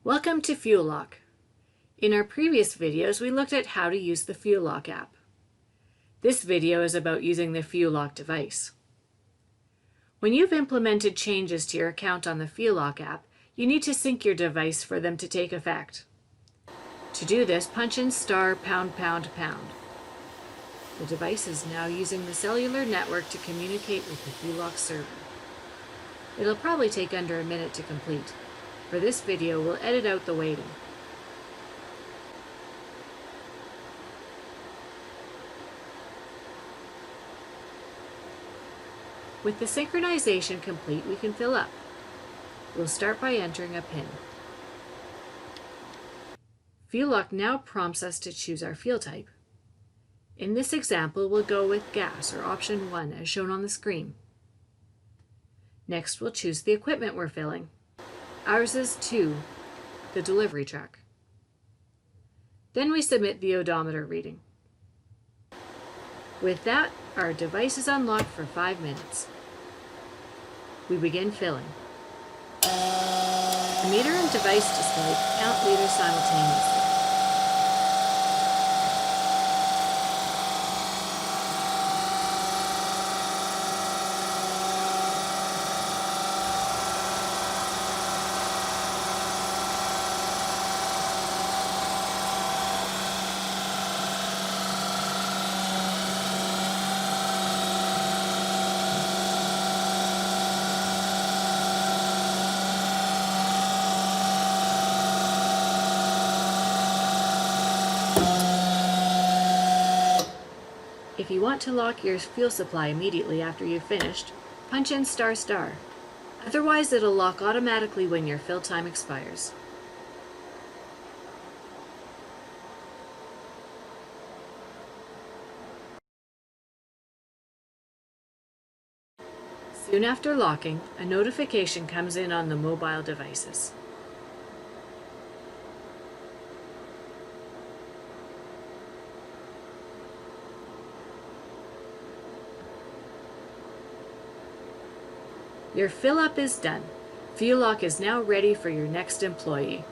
Welcome to Fuel Lock. In our previous videos, we looked at how to use the Fuel Lock app. This video is about using the Fuel Lock device. When you've implemented changes to your account on the Fuel Lock app, you need to sync your device for them to take effect. To do this, punch in *###. The device is now using the cellular network to communicate with the Fuel Lock server. It'll probably take under a minute to complete. For this video, we'll edit out the waiting. With the synchronization complete, we can fill up. We'll start by entering a PIN. Fuel Lock now prompts us to choose our fuel type. In this example, we'll go with gas, or option 1, as shown on the screen. Next, we'll choose the equipment we're filling. Ours is 2, the delivery truck. Then we submit the odometer reading. With that, our device is unlocked for 5 minutes. We begin filling. The meter and device display count liters simultaneously. If you want to lock your fuel supply immediately after you've finished, punch in ***. Otherwise, it'll lock automatically when your fill time expires. Soon after locking, a notification comes in on the mobile devices. Your fill up is done. Fuel Lock is now ready for your next employee.